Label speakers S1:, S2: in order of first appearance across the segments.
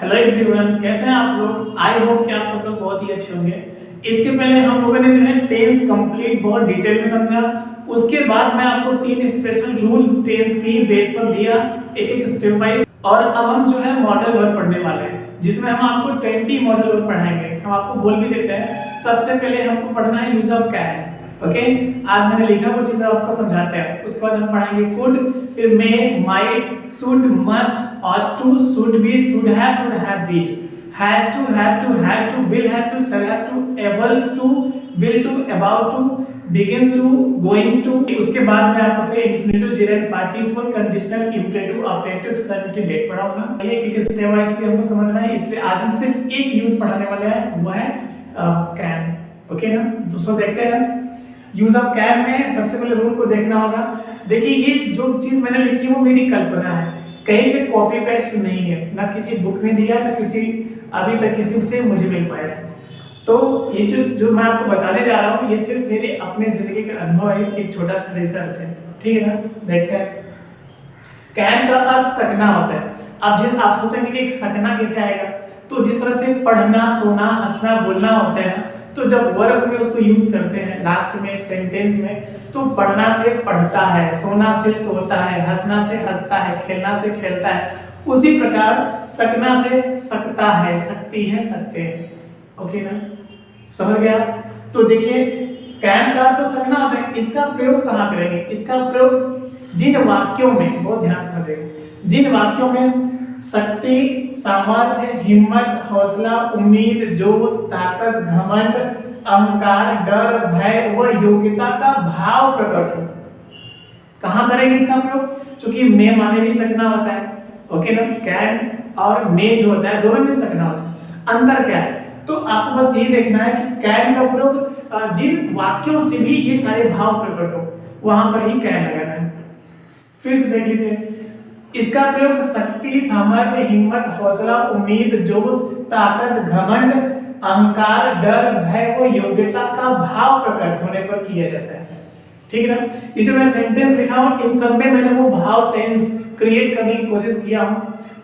S1: Hello everyone, कैसे हैं आप लोग। आई होप कि आप सब लोग बहुत ही अच्छे होंगे। इसके पहले हम लोगों ने जो है टेंस कंप्लीट बहुत डिटेल में समझा। उसके बाद मैं आपको 3 स्पेशल रूल टेंस की बेस पर दिया, एक एक स्टेप वाइज। और अब हम जो है मॉडल वर्ब पढ़ने वाले हैं, जिसमें हम आपको 20 मॉडल वर्ब पढ़ाएंगे। हम आपको बोल भी देते हैं, सबसे पहले हमको पढ़ना है यूज ऑफ कैन। ओके, आज मैंने लिखा वो चीजें आपको समझाते हैं। उसके बाद हम पढ़ाएंगे कुड, फिर may, might, should, must, ought to, should be, should have been, has to, will have to, shall have to, able to, will to, about to, begins to, going to। उसके बाद मैं आपको फिर infinitive, gerund, participle, conditional, imperative, objective, exclamatory, let पढ़ाऊंगा। ये एक step wise भी हमको समझना है, इसलिए आज हम सिर्फ एक यूज पढ़ाने वाले हैं, वो है कैन। ओके ना, दूसरा देखते हैं। यूज ऑफ कैन में सबसे पहले रूल को देखना होगा। देखिए, ये जो चीज मैंने लिखी है वो मेरी कल्पना है, कहीं से कॉपी पेस्ट नहीं है, ना किसी बुक में दिया, ना किसी अभी तक किसी से मुझे मिल पाया है। तो ये जो मैं आपको बताने जा रहा हूँ, ये सिर्फ मेरे अपने जिंदगी का अनुभव है, एक छोटा सा रिसर्च है। ठीक है ना, देखते हैं। कैन का अर्थ सकना होता है। अब जिस आप सोचेंगे कि एक सकना कैसे आएगा, तो जिस तरह से पढ़ना, सोना, हंसना, बोलना होता है ना, तो जब वर्ब में उसको यूज करते हैं लास्ट में सेंटेंस में, तो पढ़ना से पढ़ता है, सोना से सोता है, हंसना से हंसता है, खेलना से खेलता है। उसी प्रकार सकना से सकता है, सकती है, सकते हैं। ओके ना, समझ गया। तो देखिए, कैन का तो सकना होता है, इसका प्रयोग कहाँ करेंगे? इसका प्रयोग जिन वाक्यों में, बहुत ध्यान से समझिए, जिन वाक्यों में शक्ति, सामर्थ्य, हिम्मत, हौसला, उम्मीद, जोश, ताकत, घमंड, अहंकार, डर, भय व योग्यता का भाव प्रकट हो, कहां करेंगे इसका प्रयोग? क्योंकि मे माने भी सकना होता है। ओके ना, कैन और मे जो होता है दोनों में सकना होता है। अंतर क्या है? तो आपको बस ये देखना है कि कैन का प्रयोग जिन वाक्यों से भी ये सारे भाव प्रकट हो, वहां पर ही कैन लगाना है। फिर से देख लीजिए, इसका प्रयोग शक्ति, सामर्थ्य, हिम्मत, हौसला, उम्मीद, जोश, ताकत, घमंड, अहंकार, डर, भय व योग्यता का भाव प्रकट होने पर किया जाता है। ठीक है ना, ये जो मैं सेंटेंस लिखा हूं, इन सब में मैंने वो भाव सेंस क्रिएट करने की कोशिश किया हूं,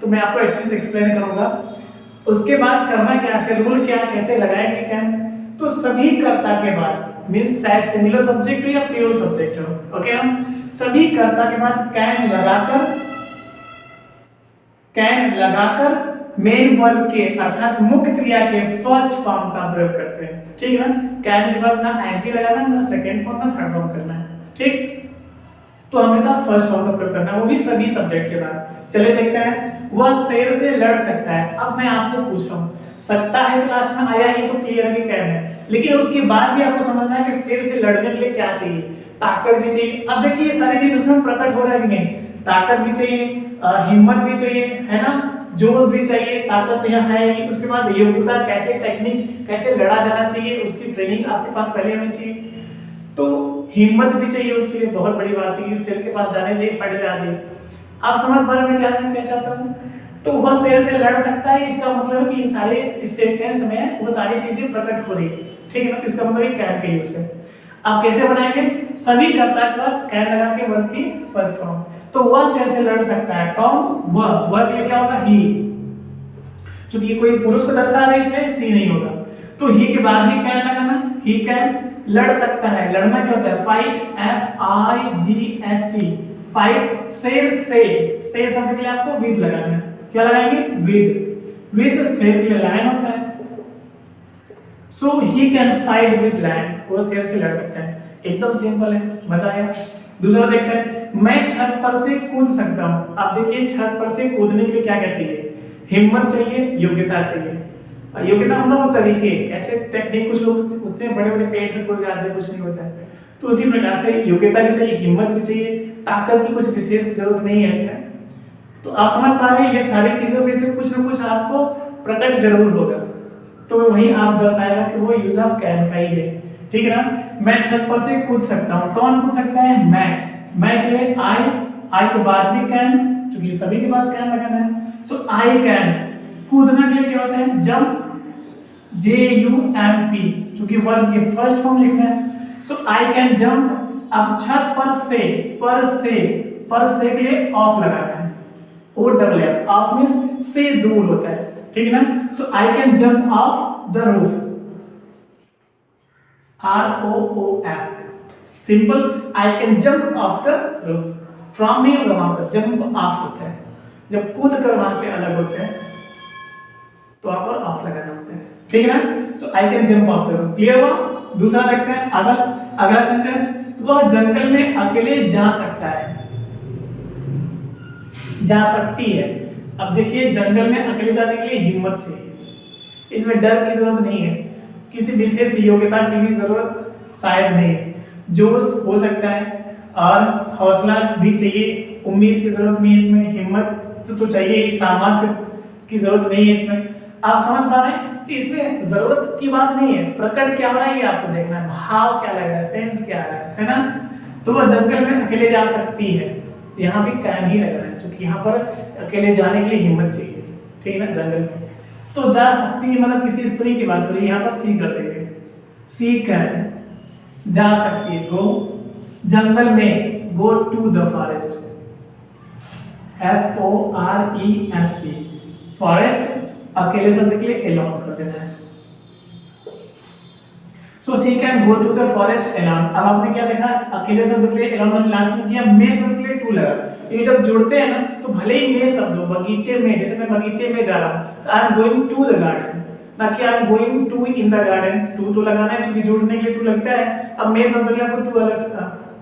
S1: तो मैं आपको अच्छे से एक्सप्लेन करूंगा। उसके बाद करना क्या है, फिर रूल क्या, कैसे लगाएंगे कैन? तो सभी कर्ता के बाद, मींस चाहे सिमिलर सब्जेक्ट हो या प्लूरल सब्जेक्ट हो, ओके ना, सभी कर्ता के बाद कैन लगाकर मेन वर्ब के अर्थात मुख्य क्रिया के फर्स्ट फॉर्म का प्रयोग करते हैं। ठीक है ना, कैन के बाद ना आईएनजी लगाना, ना सेकंड फॉर्म, ना थर्ड फॉर्म करना है। ठीक, तो हमेशा फर्स्ट फॉर्म का प्रयोग करना है, वो भी सभी सब्जेक्ट के बाद। चलिए देखते हैं। वह शेर से लड़ सकता है। अब मैं आपसे पूछ रहा हूँ, सकता है तो लास्ट में आया, ये तो क्लियर है कि कैन है, लेकिन उसके बाद भी आपको समझना है कि शेर से लड़ने के लिए क्या चाहिए? ताकत भी चाहिए। अब देखिए, ये सारी चीज उसमें प्रकट हो रहा है कि नहीं? ताकत भी चाहिए, हिम्मत भी चाहिए, है ना, जोश भी चाहिए, ताकत तो यहाँ है ही। उसके बाद योग्यता, कैसे टेक्निक, कैसे लड़ा जाना चाहिए, उसकी ट्रेनिंग आपके पास पहले होनी चाहिए। तो हिम्मत भी चाहिए उसके लिए, बहुत बड़ी बात है कि शेर के पास जाने से ही फट जाती है। आप समझ पा रहे हैं क्या कहना चाहता हूँ? तो वह शेर से लड़ सकता है, इसका मतलब है कि इन सारे इस सेंटेंस में वो सारी चीजें प्रकट हो रही है। ठीक है ना, इसका मतलब कैन का यूज है। आप कैसे बनाएंगे? सभी कर्ता के बाद कैन लगा के वर्ब की फर्स्ट फॉर्म। तो वह शेर से लड़ सकता है, कौन? वह के लिए क्या होगा? ही, क्योंकि कोई पुरुष को दर्शा रहा है, इसमें सी नहीं होगा, तो ही के बाद भी कैन लगाना। ही कैन लड़ सकता है। लड़ना क्या होता है? Fight, FIGHT, fight. शेर से शब्द के लिए आपको विद लगाना है। क्या लगाएंगे? विद शेर के लिए लायन होता है, so he can fight with lion, वो शेर से लड़ सकता है। एकदम सिंपल है, मजा आया। दूसरा देखते हैं, मैं छत पर से कूद सकता हूं। अब देखिए, छत पर से कूदने के लिए क्या क्या चाहिए? हिम्मत चाहिए, योग्यता चाहिए। योग्यता मतलब वो तरीके, कैसे टेक्निक, कुछ लोग उतने बड़े बड़े पेड़ से कूद जाते हैं, कुछ नहीं होता है। तो उसी प्रकार से योग्यता भी चाहिए, हिम्मत भी चाहिए, ताकत की कुछ विशेष जरूरत नहीं है इसमें। तो आप समझ पा रहे हैं, ये सारी चीजों में से कुछ ना कुछ आपको प्रकट जरूर होगा, तो वही आप दर्शाएगा कि वो यूज ऑफ कैन का ही है। ठीक है ना, मैं छत पर से कूद सकता हूँ। कौन कूद सकता है? मैं के लिए आई के बाद भी कैन, क्योंकि सभी के बाद कैन लगाना है। सो आई कैन। कूदना के लिए क्या होता है? जंप, JUMP, क्योंकि वर्ब की फर्स्ट फॉर्म लिखना है। सो आई कैन जंप। अब छत पर से के लिए ऑफ लगाना है, OFF, ऑफ मींस से दूर होता है। ठीक है ना। So I can jump off the roof, ROOF, simple, I can jump off the roof. From नहीं होगा वहां पर, जंप ऑफ होता है, जब कूद कर वहां से अलग होते हैं तो वहां पर ऑफ लगाना होता है, ठीक है ना। So I can jump off the roof, clear हुआ। दूसरा देखते हैं, अगला सेंटेंस, वह जंगल में अकेले जा सकता है, जा सकती है। अब देखिए, जंगल में अकेले जाने के लिए हिम्मत चाहिए, इसमें डर की जरूरत नहीं है, किसी विशेष योग्यता की भी जरूरत शायद नहीं है, जोश हो सकता है और हौसला भी चाहिए, उम्मीद की जरूरत नहीं है इसमें, हिम्मत तो चाहिए, सामर्थ्य की जरूरत नहीं है इसमें। आप समझ पा रहे हैं, तो इसमें जरूरत की बात नहीं है, प्रकट क्या हो रहा है ये आपको देखना है, भाव क्या लग रहा है, सेंस क्या आ रहा है ना। तो वह जंगल में अकेले जा सकती है, यहाँ भी कैन ही लग रहा है, क्योंकि यहाँ पर अकेले जाने के लिए हिम्मत चाहिए, ठीक है ना, जंगल में। तो जा सकती है मतलब किसी स्त्री की बात हो रही है, यहाँ पर सी कर देंगे, सी कैन, जा सकती है, गो, जंगल में, go to the forest, FOREST, forest, अकेले शब्द के लिए एलोन कर देना है। So she can go to the forest alone. अब आपने क्या देखा, अकेले शब्द के लिए एलोन मैंने लास्ट में किया, मे शब्द के लिए टू लगा, ये जब जुड़ते हैं ना तो भले ही मे शब्द हो, बगीचे में, जैसे मैं बगीचे में जा रहा हूं, तो I am going to the garden, ना कि I am going to in the garden, to तो लगाना है क्योंकि जुड़ने के लिए टू लगता है। अब मे शब्द के लिए आपको टू अलग से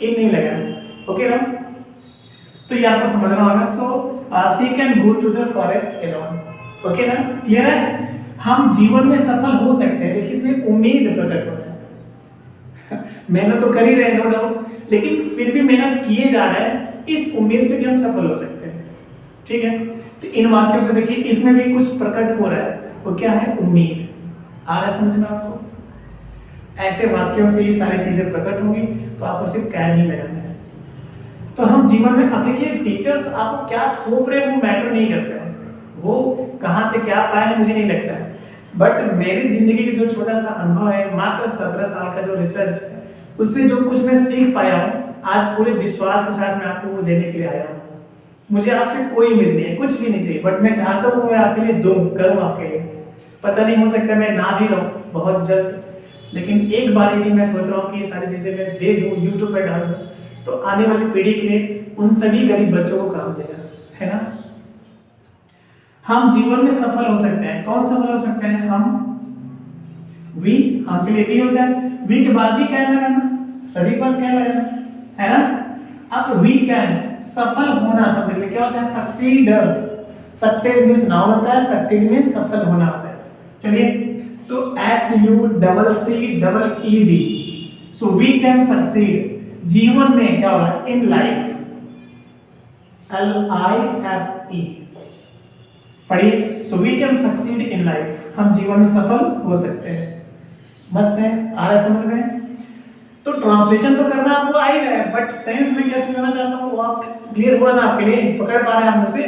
S1: इन नहीं लगाना, ओके ना। तो ये आपको समझना होगा। So she can go to the forest alone, okay ना, क्लियर है। हम जीवन में सफल हो सकते हैं, देखिए इसमें उम्मीद प्रकट हो रहा है मेहनत तो कर ही रहे नो डाउट, लेकिन फिर भी मेहनत किए जा रहे हैं, इस उम्मीद से भी हम सफल हो सकते हैं, ठीक है। तो इन वाक्यों से देखिए इसमें भी कुछ प्रकट हो रहा है, वो क्या है, उम्मीद। आ रहा है समझना आपको। ऐसे वाक्यों से ये सारी चीजें प्रकट होंगी, तो आपको सिर्फ कैन ही लगाना है। तो हम जीवन में, अब देखिए टीचर्स आपको क्या थोप रहे हैं वो मैटर नहीं करता है, वो कहाँ से क्या पाए हैं मुझे नहीं लगता है, बट मेरी जिंदगी का जो छोटा सा अनुभव है, मात्र 17 साल का जो रिसर्च है, उसमें जो कुछ मैं सीख पाया हूँ, आज पूरे विश्वास के साथ मैं आपको वो देने के लिए आया हूँ। मुझे आपसे कोई उम्मीद नहीं है, कुछ भी नहीं चाहिए, बट मैं चाहता हूँ मैं आपके लिए दूं, करूँ आपके लिए। पता नहीं, हो सकता है मैं ना भी रहूँ बहुत जल्द, लेकिन एक बार यदि मैं सोच रहा हूँ कि ये सारी चीज़ें मैं दे दूँ, यूट्यूब पर डाल दूँ, तो आने वाली पीढ़ी के लिए उन सभी गरीब बच्चों को काम देगा, है ना। हम जीवन में सफल हो सकते हैं, कौन सफल हो सकते हैं, हम वी, हम के लिए वी होता है, वी के बाद भी कैन लगाना, सभी पर कैन लगाना, है ना। अब वी कैन, सफल होना शब्द के लिए क्या होता है, सक्सीड, सक्सेस मींस नाउन होता है, सक्सीड मींस सफल होना होता है। चलिए, तो SUCCEED, so we can succeed, जीवन में क्या होगा, इन लाइफ, LIFE, पढ़िए। So we can succeed in life, हम जीवन में सफल हो सकते हैं। मस्त है, आ रहा है समझ में। तो ट्रांसलेशन तो करना आपको आ ही रहा है, बट सेंस में क्या समझाना चाहता हूँ वो आप क्लियर हुआ ना आपके लिए, पकड़ पा रहे हैं आप मुझसे।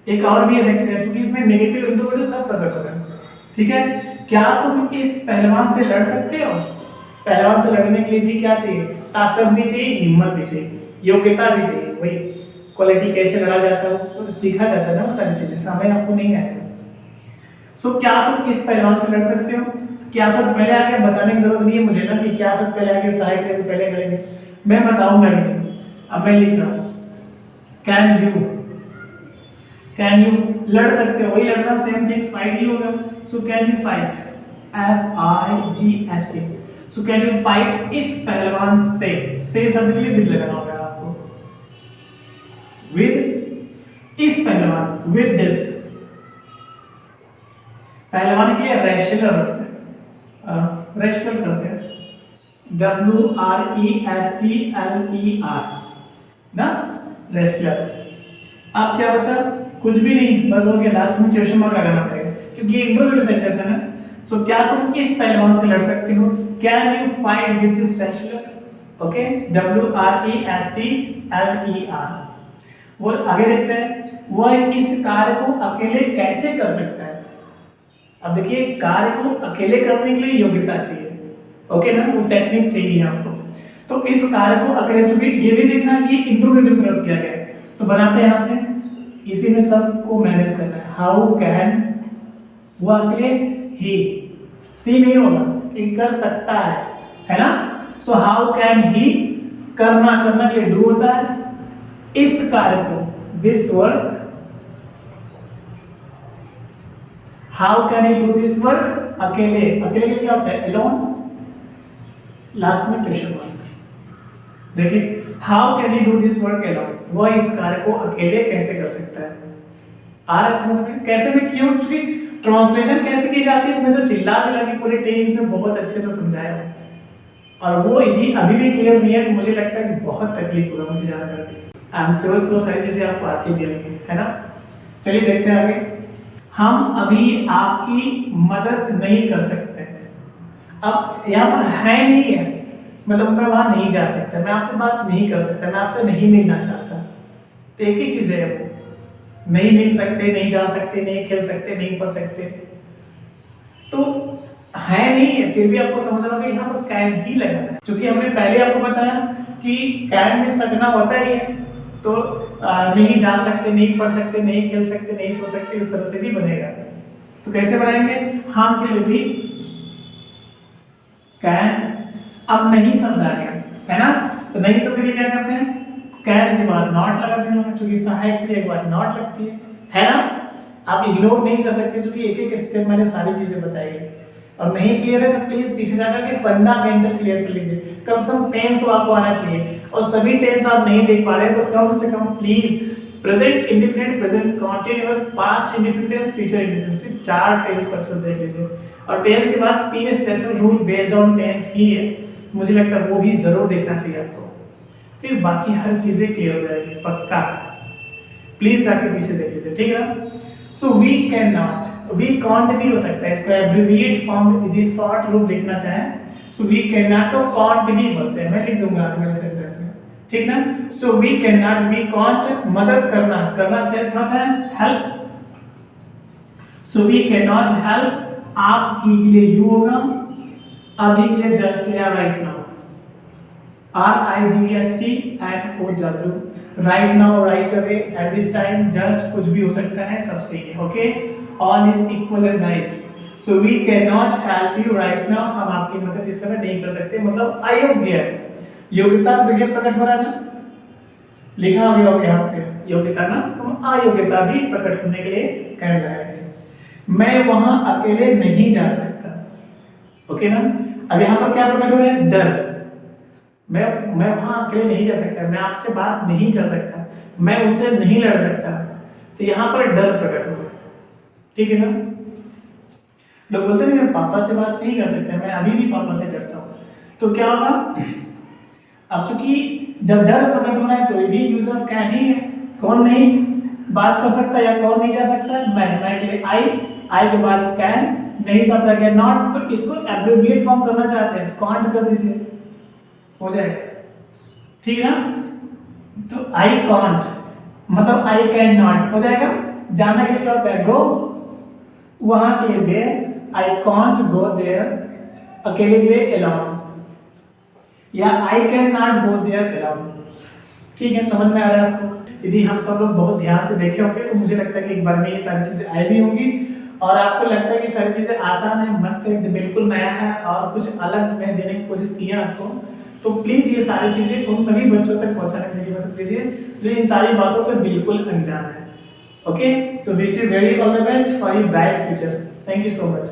S1: एक और भी है, देखते हैं, क्योंकि इसमें नेगेटिव इंटरव्यू सब प्रकट हो रहा है, ठीक है। क्या तुम इस पहलवान से लड़ सकते हो, पहलवान से लड़ने के लिए भी क्या चाहिए, ताकत भी चाहिए, हिम्मत भी चाहिए, योग्यता भी चाहिए, वही क्वालिटी, कैसे लड़ा जाता है तो सीखा जाता है ना वो सारी चीजें, हमें आपको नहीं आएगा। सो क्या तुम इस पहलवान से लड़ सकते हो, क्या शब्द पहले आके बताने की जरूरत नहीं है मुझे ना, कि क्या शब्द पहले आके सहायक क्रिया पहले करेंगे, मैं बताऊंगा नहीं। अब मैं लिख रहा हूं, कैन यू लड़ सकते हो, वही लड़ना, सेम थिंग्स, फाइट ही होगा। So can you fight, FIGHT, so can you fight इस पहलवान से शब्द के लिए विद लगाना होगा आपको, विद इस पहलवान, विद दिस, पहलवान के लिए रेसलर होता है, रेसलर करते हैं, WRESTLER ना, रेसलर। अब क्या बचा, कुछ भी नहीं, बस हो गया, लास्ट में क्वेश्चन मार्क लगाना पड़ेगा क्योंकि ये इंटरव्यू सेंटेंस है ना। सो क्या तुम इस पहलवान से लड़ सकते हो, can you fight with this wrestler, okay, WRESTLER। वो आगे देखते हैं, वह इस कार्य को अकेले कैसे कर सकता है। अब देखिए, कार्य को अकेले करने के लिए योग्यता चाहिए, ओके ना, वो टेक्निक चाहिए आपको। तो इस कार्य को अकेले, चूंकि ये भी देखना कि इंट्रोगेटिव प्रयोग किया गया है, तो बनाते हैं यहां से, इसी में सबको मैनेज करना है। हाउ कैन वो अकेले ही, सी नहीं होगा क्योंकि कर सकता है ना। सो हाउ कैन ही, करना के लिए डू होता है, इस कार्य को, this work, how can he do this work, अकेले के लिए क्या होता है, एलोन, लास्ट में क्वेश्चन मार्क। देखिए how can he do this work alone, वह इस कार्य को अकेले कैसे कर सकता है। आ रहा है समझ में, कैसे में क्यों, क्योंकि ट्रांसलेशन कैसे की जाती है, मैं तो चिल्ला के पूरे टेंस में बहुत अच्छे से समझाया हूं, और वो यदि अभी भी क्लियर नहीं है तो मुझे लगता है कि बहुत तकलीफ होगा मुझे जान करके। आई एम श्योर कि वो सारी चीजें आपको आती भी होंगी, है ना। चलिए देखते हैं आगे। हम अभी आपकी मदद नहीं कर सकते। अब यहाँ पर है नहीं है, मतलब मैं वहां नहीं जा सकता, मैं आपसे बात नहीं कर सकता, मैं आपसे नहीं मिलना चाहता, तो एक ही चीज है वो, नहीं मिल सकते, नहीं जा सकते, नहीं खेल सकते, नहीं पढ़ सकते, तो है नहीं है, फिर भी आपको समझना होगा यहाँ पर कैन ही लगाना है, क्योंकि हमने पहले आपको बताया कि कैन में सकना होता ही है, तो नहीं जा सकते, नहीं पढ़ सकते, नहीं खेल सकते, नहीं सो सकते, उस तरह से भी बनेगा। तो कैसे बनाएंगे, हम के लिए भी कैन, अब नहीं शब्द आ गया है ना, तो नहीं शब्द के लिए क्या करते हैं, कैन के बाद नॉट लगा देना, क्योंकि सहायक क्रिया के बाद नॉट लगती है ना। आप इग्नोर नहीं कर सकते, क्योंकि एक एक स्टेप मैंने सारी चीजें बताई है, और नहीं क्लियर है तो प्लीज पीछे जाकर के फंडामेंटल क्लियर कर लीजिए, कम से कम टेंस तो आपको आना चाहिए, और सभी टेंस आप नहीं देख पा रहे तो कम से come please present indefinite, present continuous, past indefinite, future indefinite, सिर्फ 4 टेंस को अच्छे से देख लीजिए, और टेंस के बाद 3 special rule based on tense ही है, मुझे लगता है वो भी जरूर देखना चाहिए आपको, फिर बाकी हर चीजें क्लियर हो जाएगी पक्का। प्लीज जाके पीछे देख लीजिए, ठीक है ना। So we can not, we can't भी हो सकता है, इसका एब्रिविएट फॉर्म यदि शॉर्ट रूप लिखना चाहें, सो वी कैन नॉट को कांट भी बोलते हैं, मैं लिख दूंगा मेरे सेंटेंस में, ठीक ना। So we can not, we can't, मदद करना क्या होता है, help, so we can not help, आपके लिए यू होगा, अभी के लिए जस्ट या right now, RIGST right now, right away, at this time, just, कुछ भी हो सकता है, सब सही है, okay. All is equal and right, so we can not help you right now, हम आपकी मदद इस समय नहीं कर सकते, मतलब अयोग्य है, योग्यता देखिए प्रकट हो रहा है ना, लिखा हुआ है यहाँ पे योग्यता ना, तो अयोग्यता भी प्रकट होने के लिए कह रहा है। मैं वहां अकेले नहीं जा सकता, ओके ना। अब यहाँ पर क्या प्रकट हो रहा है, डर, मैं वहां अकेले नहीं जा सकता, मैं आपसे बात नहीं कर सकता, मैं उनसे नहीं लड़ सकता, तो यहाँ पर डर प्रकट हो रहा है, ठीक है ना। लोग बोलते हैं मैं पापा से बात नहीं कर सकता, मैं अभी भी पापा से डरता हूँ, तो क्या होगा, अब चूंकि जब डर प्रकट हो रहा है तो ये भी यूज ऑफ कैन ही है, कौन नहीं बात कर सकता या कौन नहीं जा सकता, मैं के लिए आई के बाद कैन, नहीं शब्द आ गया नॉट, तो इसको एब्रिविएट फॉर्म करना चाहते हैं तो कांट कर दीजिए, हो जाएगा, ठीक है ना। तो आई कांट मतलब आई कैन नॉट हो जाएगा, जाना के लिए क्या होता है, गो, वहां के लिए there, I can't go there, अकेले के लिए अलोन, या I can not go there alone, ठीक है, समझ में आ रहा है आपको। यदि हम सब लोग बहुत ध्यान से देखे होंगे तो मुझे लगता है कि एक बार में ये सारी चीजें आई भी होंगी, और आपको लगता है कि सारी चीजें आसान है, मस्त है, बिल्कुल नया है और कुछ अलग मैं देने की कोशिश की है आपको, तो प्लीज ये सारी चीजें उन सभी बच्चों तक पहुंचाने की मदद कीजिए जो इन सारी बातों से बिल्कुल अनजान है, okay. So wish you very all the best for your bright future, thank you so much.